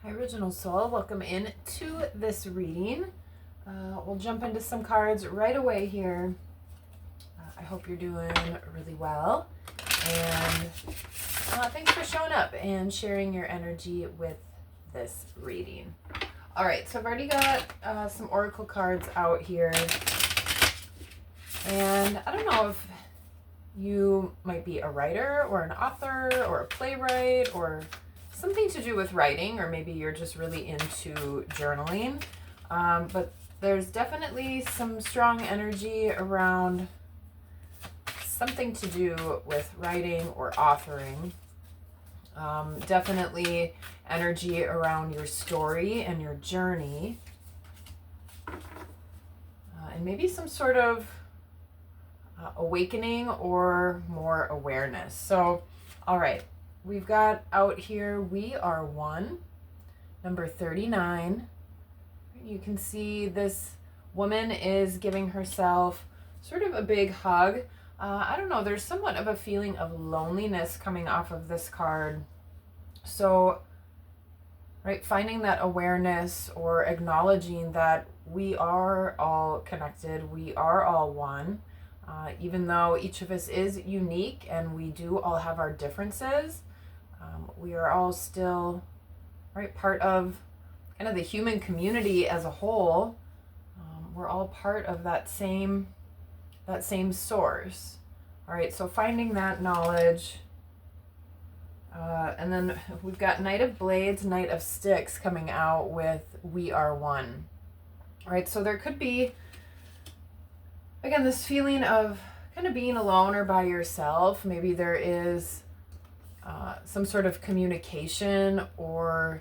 Hi, Original Soul. Welcome in to this reading. We'll jump into some cards right away here. I hope you're doing really well. And thanks for showing up and sharing your energy with this reading. All right, so I've already got some oracle cards out here. And I don't know if you might be a writer or an author or a playwright or something to do with writing, or maybe you're just really into journaling. But there's definitely some strong energy around something to do with writing or authoring. Definitely energy around your story and your journey. And maybe some sort of awakening or more awareness. So, all right. We've got out here, we are one, number 39. You can see this woman is giving herself sort of a big hug. I don't know, there's somewhat of a feeling of loneliness coming off of this card. So, right, finding that awareness or acknowledging that we are all connected, we are all one. Even though each of us is unique and we do all have our differences, we are all still, right, part of kind of the human community as a whole. We're all part of that same source. All right, so finding that knowledge. And then we've got Knight of Blades, Knight of Sticks coming out with We Are One. All right, so there could be, again, this feeling of kind of being alone or by yourself. Maybe there is some sort of communication or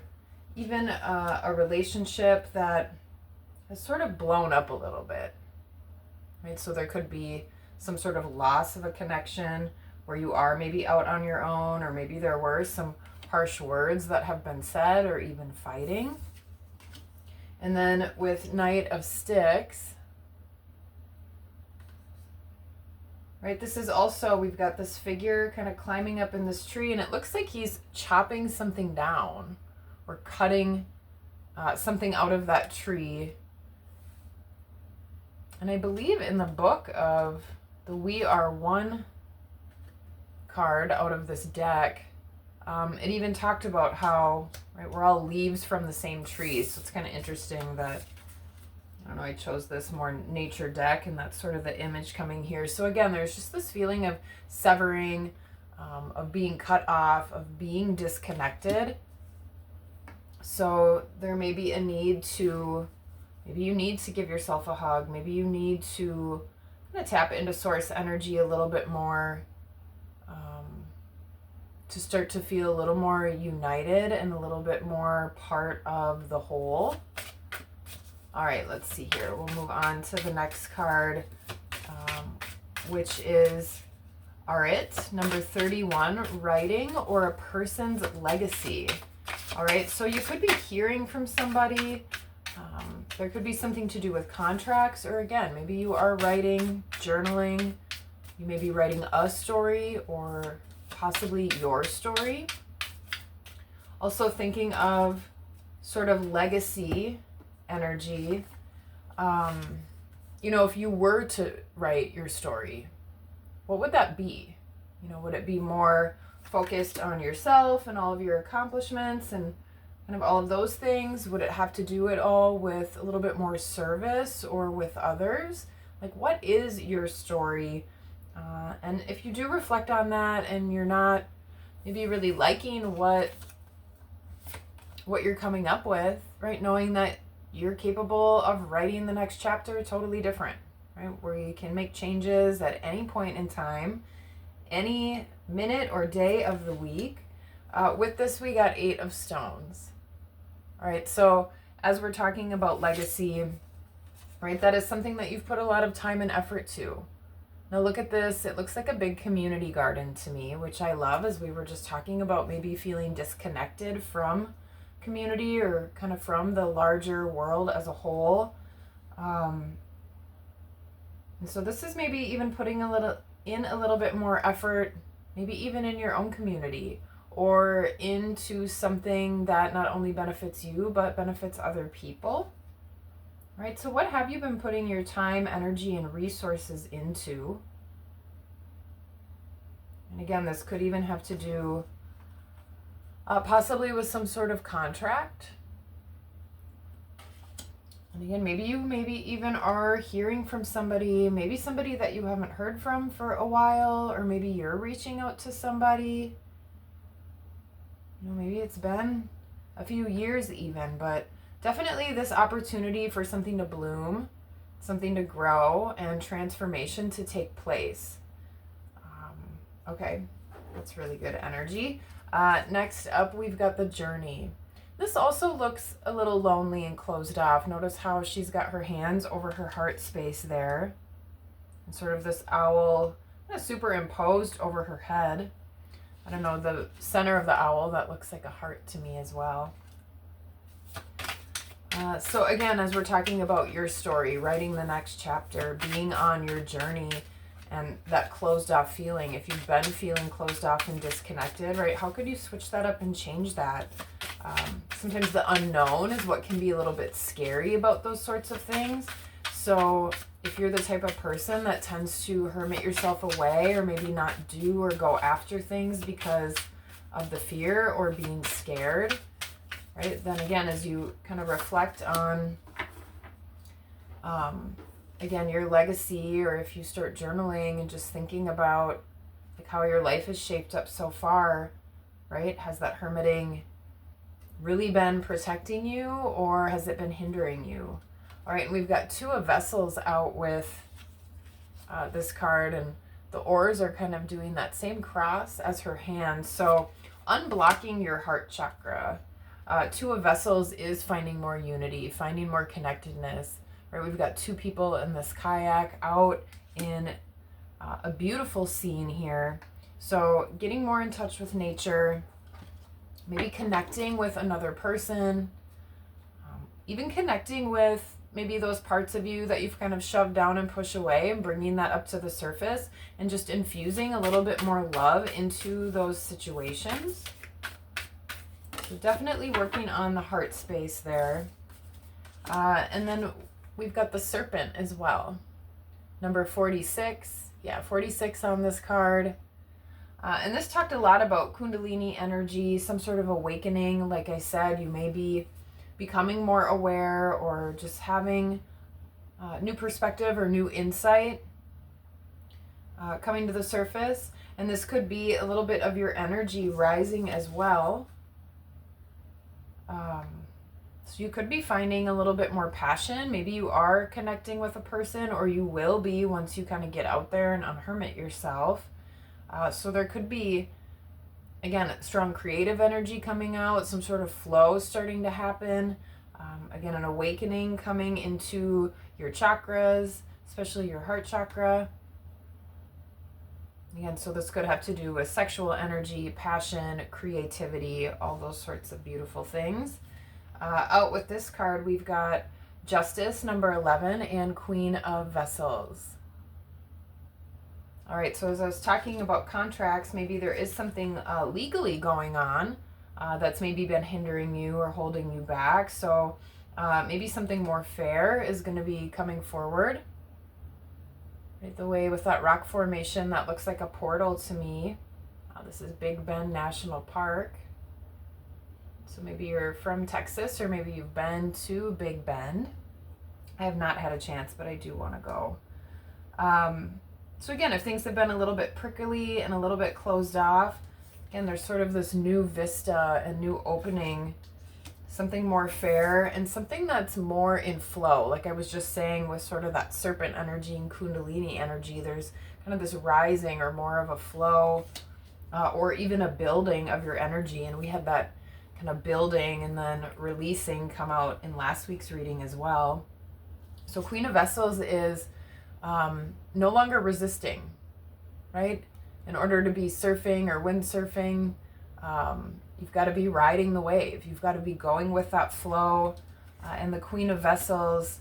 even a relationship that has sort of blown up a little bit, right? So there could be some sort of loss of a connection where you are maybe out on your own, or maybe there were some harsh words that have been said or even fighting. And then with Knight of Sticks, right, this is also, we've got this figure kind of climbing up in this tree, and it looks like he's chopping something down or cutting something out of that tree. And I believe in the book of the We Are One card out of this deck, it even talked about how, right, we're all leaves from the same tree. So it's kind of interesting that, I don't know, I chose this more nature deck, and that's sort of the image coming here. So again, there's just this feeling of severing, of being cut off, of being disconnected. So there may be a need to, maybe you need to give yourself a hug. Maybe you need to kind of tap into source energy a little bit more, to start to feel a little more united and a little bit more part of the whole. All right, let's see here. We'll move on to the next card, which is Arit, number 31, writing or a person's legacy. All right, so you could be hearing from somebody. There could be something to do with contracts, or again, maybe you are writing, journaling. You may be writing a story or possibly your story. Also thinking of sort of legacy energy. If you were to write your story, what would that be? Would it be more focused on yourself and all of your accomplishments and kind of all of those things? Would it have to do it all with a little bit more service or with others? Like, what is your story? And if you do reflect on that and you're not maybe really liking what you're coming up with, right? Knowing that you're capable of writing the next chapter totally different, right? Where you can make changes at any point in time, any minute or day of the week. With this, we got 8 of Stones. All right, so as we're talking about legacy, right, that is something that you've put a lot of time and effort to. Now look at this. It looks like a big community garden to me, which I love, as we were just talking about maybe feeling disconnected from community or kind of from the larger world as a whole. And so this is maybe even putting a little bit more effort, maybe even in your own community, or into something that not only benefits you, but benefits other people. Right? So what have you been putting your time, energy, and resources into? And again, this could even have to do possibly with some sort of contract. And again, maybe you even are hearing from somebody, maybe somebody that you haven't heard from for a while, or maybe you're reaching out to somebody. You know, maybe it's been a few years even, but definitely this opportunity for something to bloom, something to grow, and transformation to take place. Okay, that's really good energy. Next up, we've got the journey. This also looks a little lonely and closed off. Notice how she's got her hands over her heart space there. And sort of this owl kind of superimposed over her head. I don't know, the center of the owl, that looks like a heart to me as well. So again, as we're talking about your story, writing the next chapter, being on your journey, and that closed off feeling, if you've been feeling closed off and disconnected, right, how could you switch that up and change that? Sometimes the unknown is what can be a little bit scary about those sorts of things. So if you're the type of person that tends to hermit yourself away, or maybe not do or go after things because of the fear or being scared, right, then again, as you kind of reflect on again, your legacy, or if you start journaling and just thinking about like how your life is shaped up so far, right? Has that hermiting really been protecting you, or has it been hindering you? All right, and we've got two of vessels out with this card, and the oars are kind of doing that same cross as her hand. So unblocking your heart chakra. Two of vessels is finding more unity, finding more connectedness. Right, we've got two people in this kayak out in a beautiful scene here. So getting more in touch with nature, maybe connecting with another person, even connecting with maybe those parts of you that you've kind of shoved down and pushed away, and bringing that up to the surface and just infusing a little bit more love into those situations. So definitely working on the heart space there. And then we've got the serpent as well. Number 46. Yeah, 46 on this card. And this talked a lot about kundalini energy, some sort of awakening. Like I said, you may be becoming more aware, or just having new perspective or new insight coming to the surface. And this could be a little bit of your energy rising as well. So you could be finding a little bit more passion. Maybe you are connecting with a person, or you will be once you kind of get out there and unhermit yourself. So there could be, again, strong creative energy coming out, some sort of flow starting to happen. Again, an awakening coming into your chakras, especially your heart chakra. Again, so this could have to do with sexual energy, passion, creativity, all those sorts of beautiful things. Out with this card, we've got Justice, number 11, and Queen of Vessels. All right, so as I was talking about contracts, maybe there is something legally going on that's maybe been hindering you or holding you back. So maybe something more fair is going to be coming forward. Right, the way with that rock formation, that looks like a portal to me. This is Big Bend National Park. So maybe you're from Texas, or maybe you've been to Big Bend. I have not had a chance, but I do want to go. So again, if things have been a little bit prickly and a little bit closed off, again, there's sort of this new vista and new opening, something more fair and something that's more in flow. Like I was just saying with sort of that serpent energy and kundalini energy, there's kind of this rising or more of a flow, or even a building of your energy. And we had that kind of building and then releasing come out in last week's reading as well. So Queen of Vessels is no longer resisting, right? In order to be surfing or windsurfing, you've got to be riding the wave. You've got to be going with that flow. And the Queen of Vessels,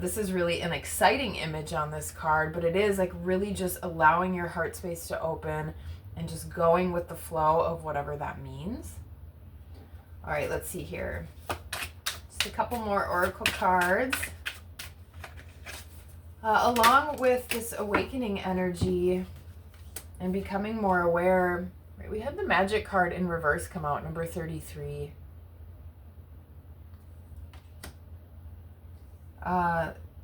this is really an exciting image on this card, but it is like really just allowing your heart space to open, and just going with the flow of whatever that means. All right, let's see here. Just a couple more oracle cards. Along with this awakening energy and becoming more aware, right, we had the magic card in reverse come out, number 33.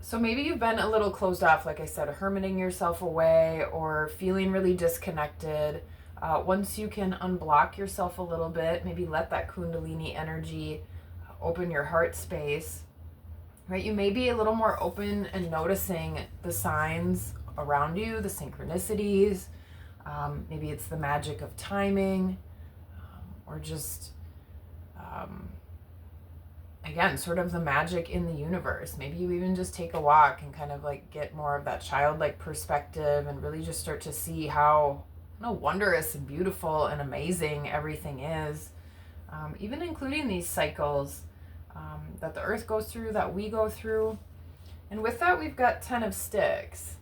So maybe you've been a little closed off, like I said, hermiting yourself away or feeling really disconnected. Once you can unblock yourself a little bit, maybe let that kundalini energy open your heart space, right? You may be a little more open and noticing the signs around you, the synchronicities. Maybe it's the magic of timing, or just, again, sort of the magic in the universe. Maybe you even just take a walk and kind of like get more of that childlike perspective and really just start to see how wondrous and beautiful and amazing everything is, even including these cycles that the earth goes through, that we go through. And with that, we've got 10 of sticks.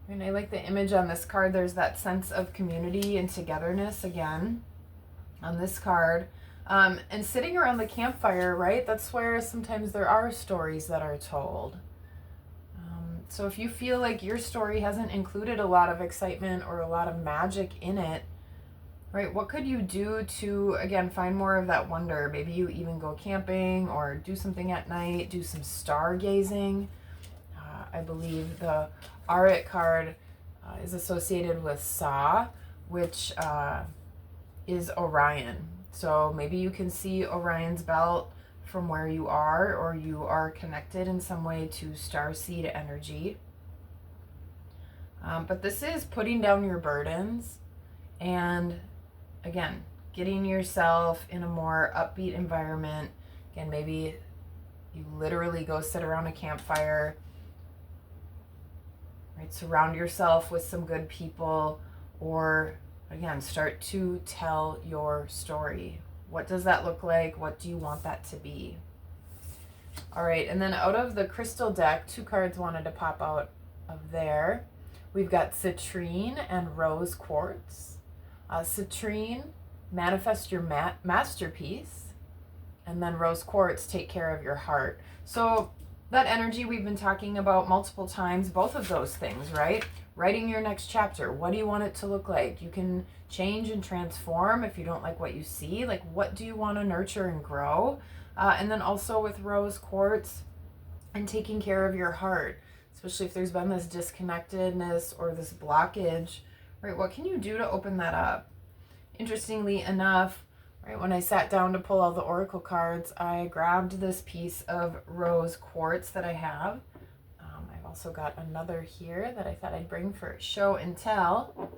And I like the image on this card. There's that sense of community and togetherness again on this card. And sitting around the campfire, right? That's where sometimes there are stories that are told. So if you feel like your story hasn't included a lot of excitement or a lot of magic in it, right? What could you do to, again, find more of that wonder? Maybe you even go camping or do something at night, do some stargazing. I believe the Arit card is associated with Sa, which is Orion. So maybe you can see Orion's belt from where you are, or you are connected in some way to starseed energy. But this is putting down your burdens and, again, getting yourself in a more upbeat environment. Again, maybe you literally go sit around a campfire, right? Surround yourself with some good people, or again, start to tell your story. What does that look like? What do you want that to be? All right, and then out of the crystal deck, 2 cards wanted to pop out of there. We've got citrine and rose quartz. Citrine, manifest your masterpiece. And then rose quartz, take care of your heart. So that energy we've been talking about multiple times, both of those things, right? Writing your next chapter. What do you want it to look like? You can change and transform if you don't like what you see. Like, what do you want to nurture and grow? And then also with rose quartz and taking care of your heart, especially if there's been this disconnectedness or this blockage, right? What can you do to open that up? Interestingly enough, right, when I sat down to pull all the oracle cards, I grabbed this piece of rose quartz that I have. I've also got another here that I thought I'd bring for show and tell.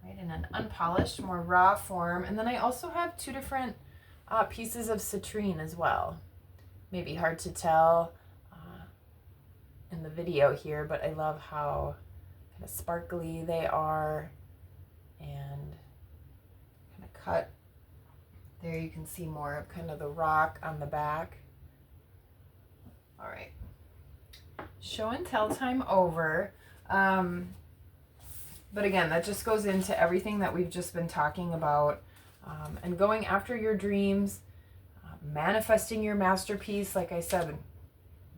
Right, in an unpolished, more raw form. And then I also have 2 different pieces of citrine as well. Maybe hard to tell in the video here, but I love how kind of sparkly they are and kind of cut. There you can see more of kind of the rock on the back. All right, show and tell time over. But again, that just goes into everything that we've just been talking about, and going after your dreams, manifesting your masterpiece. Like I said,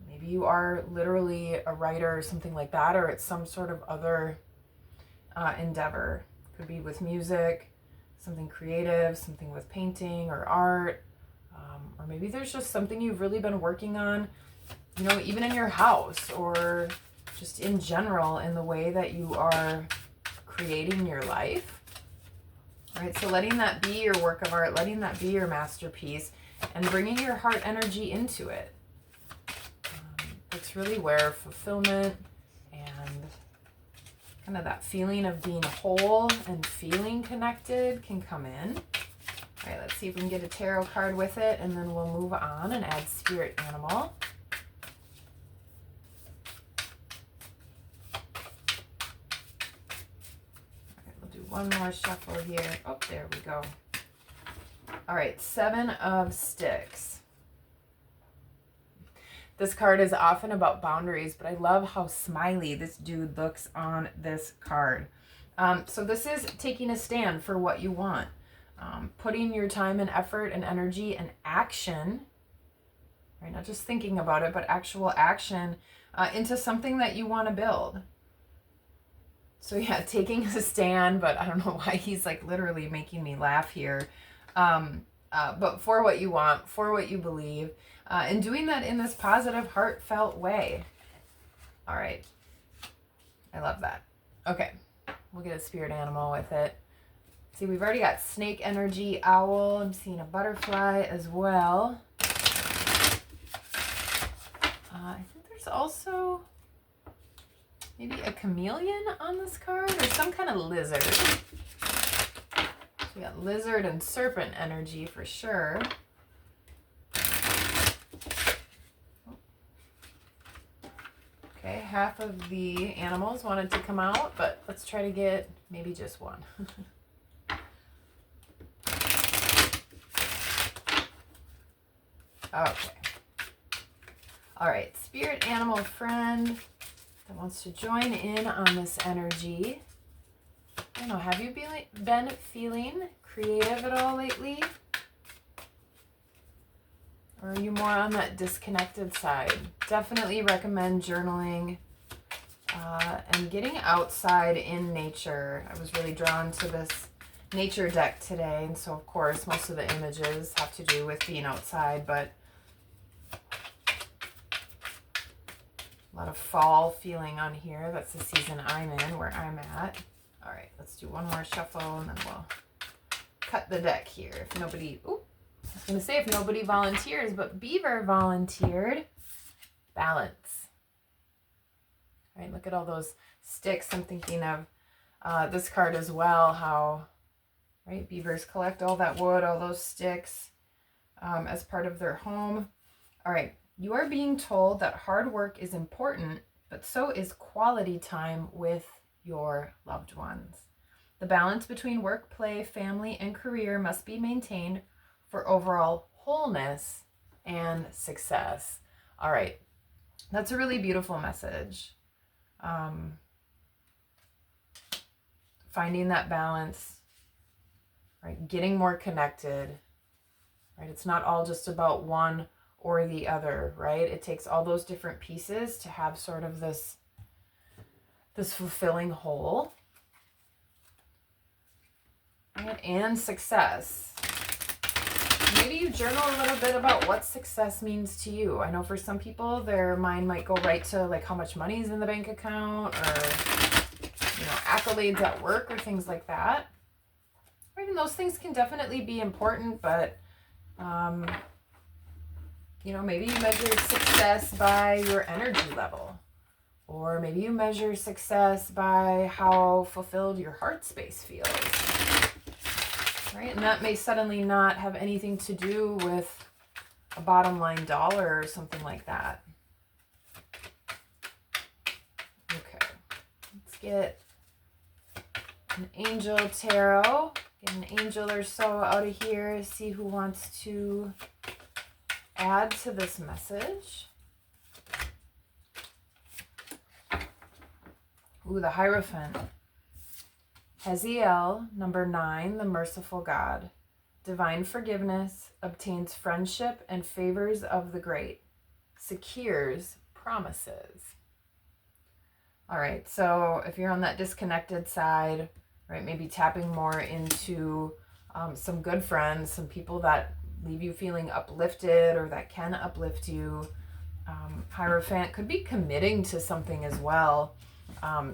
maybe you are literally a writer or something like that, or it's some sort of other endeavor. Could be with music, something creative, something with painting or art, or maybe there's just something you've really been working on, even in your house or just in general in the way that you are creating your life. All right, so letting that be your work of art, letting that be your masterpiece, and bringing your heart energy into it. It's really where fulfillment and kind of that feeling of being whole and feeling connected can come in. All right, let's see if we can get a tarot card with it, and then we'll move on and add spirit animal. One more shuffle here. Oh, there we go. All right, 7 of sticks. This card is often about boundaries, but I love how smiley this dude looks on this card. So this is taking a stand for what you want. Putting your time and effort and energy and action, right? Not just thinking about it, but actual action into something that you want to build. So yeah, taking a stand, but I don't know why he's like literally making me laugh here. But for what you want, for what you believe, and doing that in this positive, heartfelt way. All right. I love that. Okay. We'll get a spirit animal with it. See, we've already got snake energy, owl. I'm seeing a butterfly as well. I think there's also maybe a chameleon on this card or some kind of lizard. So we got lizard and serpent energy for sure. Okay, half of the animals wanted to come out, but let's try to get maybe just one. Okay. All right, spirit animal friend that wants to join in on this energy. I don't know, have you been feeling creative at all lately? Or are you more on that disconnected side? Definitely recommend journaling and getting outside in nature. I was really drawn to this nature deck today. And so, of course, most of the images have to do with being outside, but a lot of fall feeling on here. That's the season I'm in, where I'm at. All right, let's do one more shuffle and then we'll cut the deck here. If nobody, I was going to say if nobody volunteers, but Beaver volunteered. Balance. All right, look at all those sticks. I'm thinking of this card as well, how, right, beavers collect all that wood, all those sticks as part of their home. All right, you are being told that hard work is important, but so is quality time with your loved ones. The balance between work, play, family, and career must be maintained for overall wholeness and success. All right, that's a really beautiful message. Finding that balance, right? Getting more connected, right? It's not all just about one or the other, right? It takes all those different pieces to have sort of this fulfilling whole. Right? And success. Maybe you journal a little bit about what success means to you. I know for some people, their mind might go right to like how much money is in the bank account or, you know, accolades at work or things like that. Right? And those things can definitely be important, but, you know, maybe you measure success by your energy level. Or maybe you measure success by how fulfilled your heart space feels. Right? And that may suddenly not have anything to do with a bottom line dollar or something like that. Okay. Let's get an angel tarot. Get an angel or so out of here. See who wants to add to this message. Ooh, the Hierophant. Haziel, number 9, the merciful God. Divine forgiveness, obtains friendship and favors of the great. Secures promises. All right, so if you're on that disconnected side, right, maybe tapping more into some good friends, some people that leave you feeling uplifted or that can uplift you. Hierophant could be committing to something as well.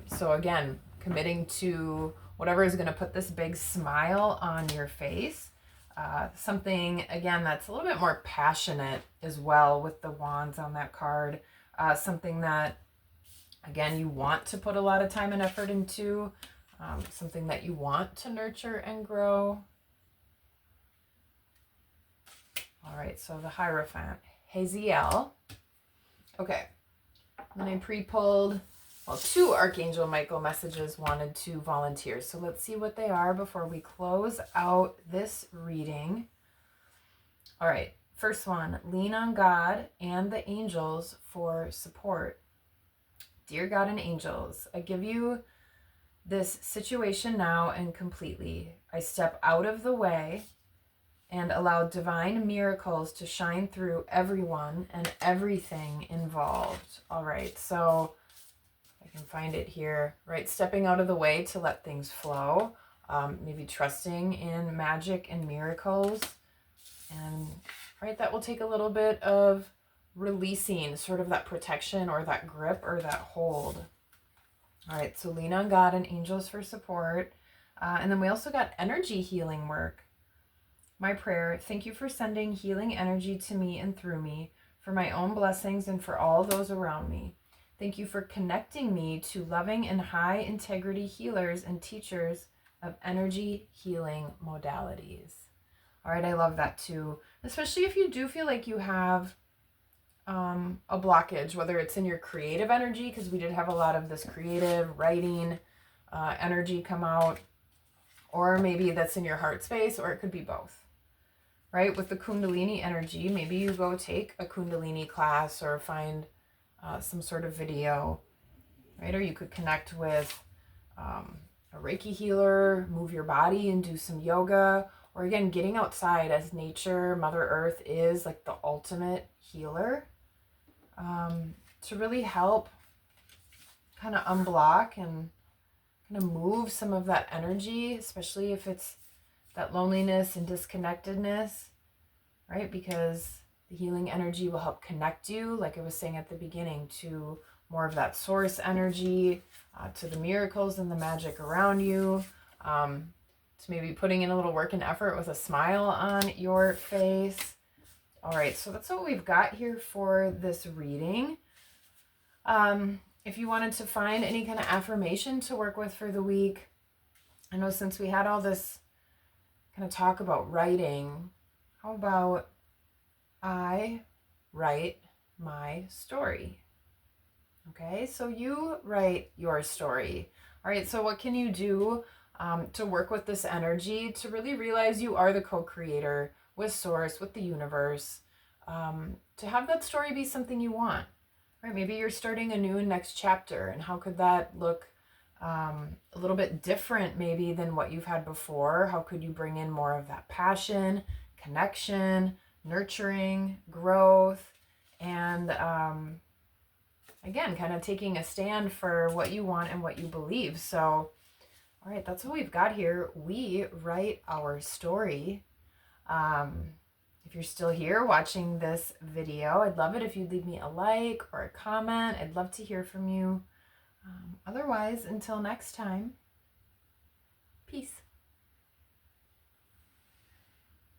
So again, committing to whatever is going to put this big smile on your face. Something, again, that's a little bit more passionate as well with the wands on that card. Something that, again, you want to put a lot of time and effort into. Something that you want to nurture and grow. All right, so the Hierophant. Haziel. Okay. Then I pre-pulled, well, 2 Archangel Michael messages wanted to volunteer. So let's see what they are before we close out this reading. All right. First one, lean on God and the angels for support. Dear God and angels, I give you this situation now and completely. I step out of the way and allow divine miracles to shine through everyone and everything involved. All right, so I can find it here, right? Stepping out of the way to let things flow, maybe trusting in magic and miracles. And right, that will take a little bit of releasing sort of that protection or that grip or that hold. All right, so lean on God and angels for support. And then we also got energy healing work. My prayer, thank you for sending healing energy to me and through me, for my own blessings and for all those around me. Thank you for connecting me to loving and high integrity healers and teachers of energy healing modalities. All right, I love that too, especially if you do feel like you have a blockage, whether it's in your creative energy, because we did have a lot of this creative writing energy come out, or maybe that's in your heart space, or it could be both, right? With the kundalini energy, maybe you go take a kundalini class or find some sort of video, right? Or you could connect with a Reiki healer, move your body and do some yoga, or again, getting outside, as nature, Mother Earth is like the ultimate healer, to really help kind of unblock and kind of move some of that energy, especially if it's that loneliness and disconnectedness, right? Because the healing energy will help connect you, like I was saying at the beginning, to more of that source energy, to the miracles and the magic around you, to maybe putting in a little work and effort with a smile on your face. All right, so that's what we've got here for this reading. If you wanted to find any kind of affirmation to work with for the week, I know since we had all this kind of talk about writing, how about I write my story? Okay, so you write your story. All right, so what can you do to work with this energy to really realize you are the co-creator with Source, with the universe, to have that story be something you want, right? Maybe you're starting a new next chapter, and how could that look a little bit different maybe than what you've had before? How could you bring in more of that passion, connection, nurturing, growth, and again, kind of taking a stand for what you want and what you believe. So, all right, that's what we've got here. We write our story. If you're still here watching this video, I'd love it if you'd leave me a like or a comment. I'd love to hear from you. Otherwise, until next time, peace.